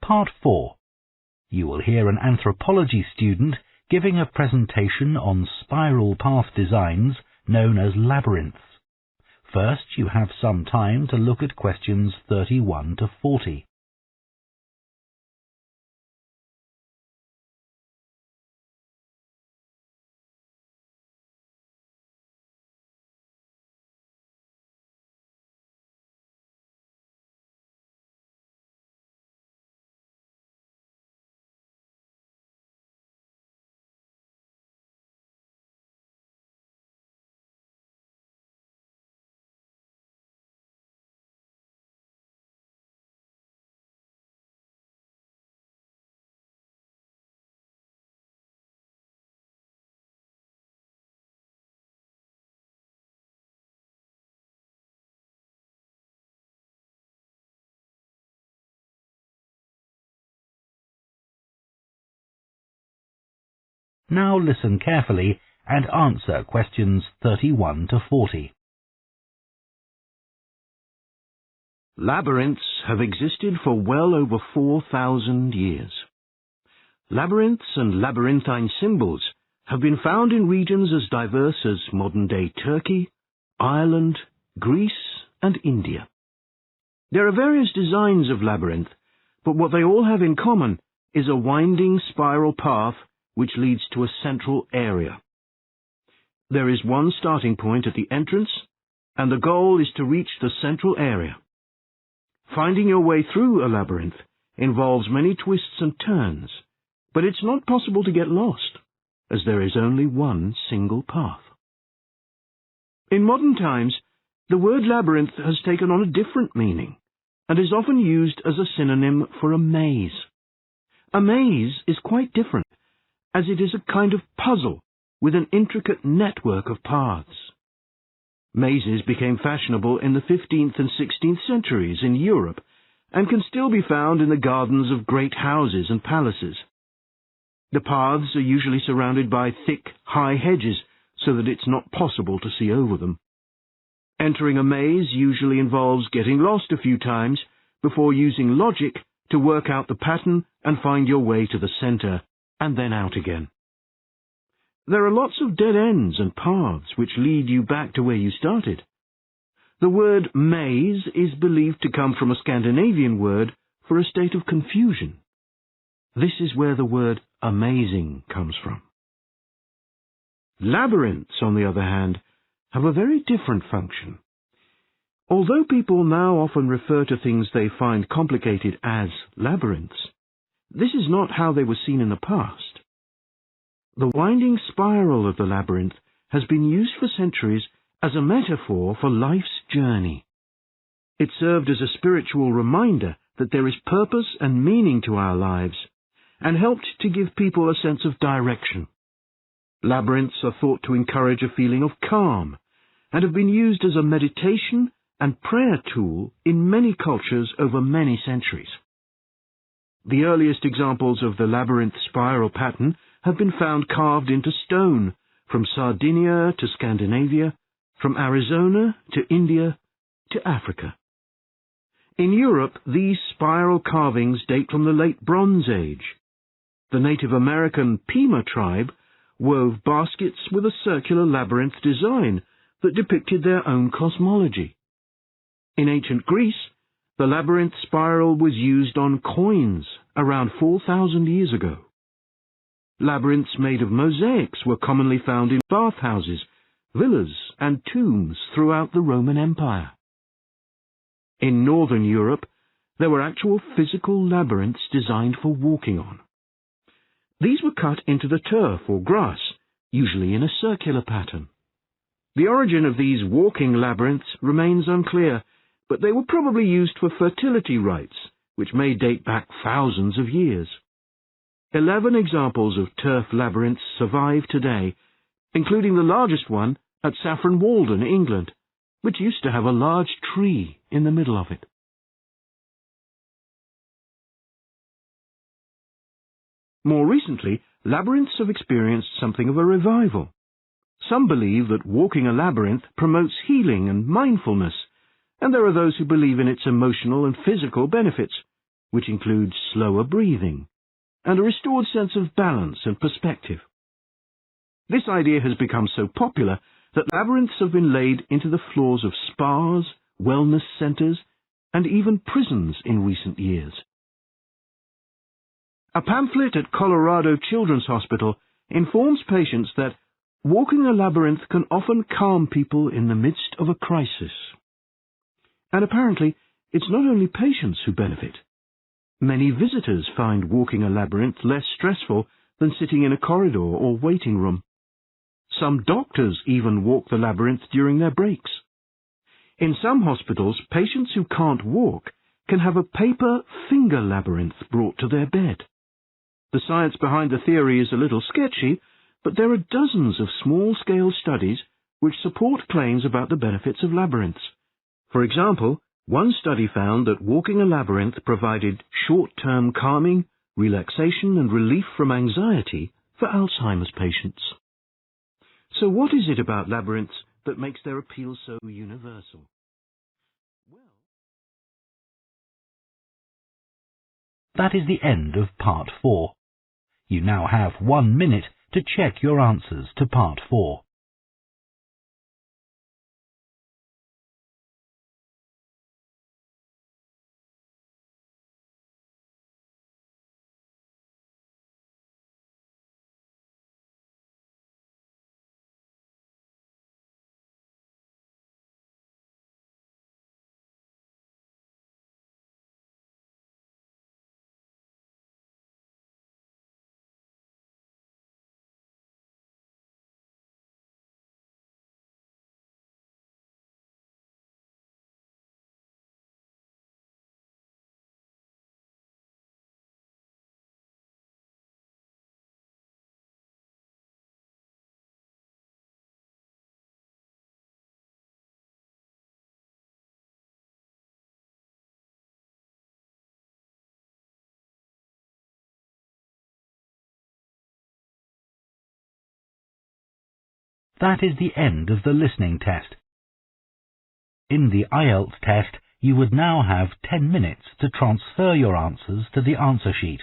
Part 4. You will hear an anthropology student giving a presentation on spiral path designs known as labyrinths. First, you have some time to look at questions 31 to 40. Now listen carefully and answer questions 31 to 40. Labyrinths have existed for well over 4,000 years. Labyrinths and labyrinthine symbols have been found in regions as diverse as modern-day Turkey, Ireland, Greece, and India. There are various designs of labyrinth, but what they all have in common is a winding spiral path which leads to a central area. There is one starting point at the entrance, and the goal is to reach the central area. Finding your way through a labyrinth involves many twists and turns, but it's not possible to get lost, as there is only one single path. In modern times, the word labyrinth has taken on a different meaning, and is often used as a synonym for a maze. A maze is quite different, as it is a kind of puzzle with an intricate network of paths. Mazes became fashionable in the 15th and 16th centuries in Europe, and can still be found in the gardens of great houses and palaces. The paths are usually surrounded by thick, high hedges, so that it's not possible to see over them. Entering a maze usually involves getting lost a few times before using logic to work out the pattern and find your way to the center, and then out again. There are lots of dead ends and paths which lead you back to where you started. The word maze is believed to come from a Scandinavian word for a state of confusion. This is where the word amazing comes from. Labyrinths, on the other hand, have a very different function. Although people now often refer to things they find complicated as labyrinths, this is not how they were seen in the past. The winding spiral of the labyrinth has been used for centuries as a metaphor for life's journey. It served as a spiritual reminder that there is purpose and meaning to our lives, and helped to give people a sense of direction. Labyrinths are thought to encourage a feeling of calm, and have been used as a meditation and prayer tool in many cultures over many centuries. The earliest examples of the labyrinth spiral pattern have been found carved into stone, from Sardinia to Scandinavia, from Arizona to India to Africa. In Europe, these spiral carvings date from the late Bronze Age. The Native American Pima tribe wove baskets with a circular labyrinth design that depicted their own cosmology. In ancient Greece, the labyrinth spiral was used on coins around 4,000 years ago. Labyrinths made of mosaics were commonly found in bathhouses, villas, and tombs throughout the Roman Empire. In northern Europe, there were actual physical labyrinths designed for walking on. These were cut into the turf or grass, usually in a circular pattern. The origin of these walking labyrinths remains unclear, but they were probably used for fertility rites, which may date back thousands of years. 11 examples of turf labyrinths survive today, including the largest one at Saffron Walden, England, which used to have a large tree in the middle of it. More recently, labyrinths have experienced something of a revival. Some believe that walking a labyrinth promotes healing and mindfulness, and there are those who believe in its emotional and physical benefits, which includes slower breathing and a restored sense of balance and perspective. This idea has become so popular that labyrinths have been laid into the floors of spas, wellness centers, and even prisons in recent years. A pamphlet at Colorado Children's Hospital informs patients that walking a labyrinth can often calm people in the midst of a crisis. And apparently, it's not only patients who benefit. Many visitors find walking a labyrinth less stressful than sitting in a corridor or waiting room. Some doctors even walk the labyrinth during their breaks. In some hospitals, patients who can't walk can have a paper finger labyrinth brought to their bed. The science behind the theory is a little sketchy, but there are dozens of small-scale studies which support claims about the benefits of labyrinths. For example, one study found that walking a labyrinth provided short-term calming, relaxation and relief from anxiety for Alzheimer's patients. So what is it about labyrinths that makes their appeal so universal? That is the end of Part 4. You now have 1 minute to check your answers to Part 4. That is the end of the listening test. In the IELTS test, you would now have 10 minutes to transfer your answers to the answer sheet.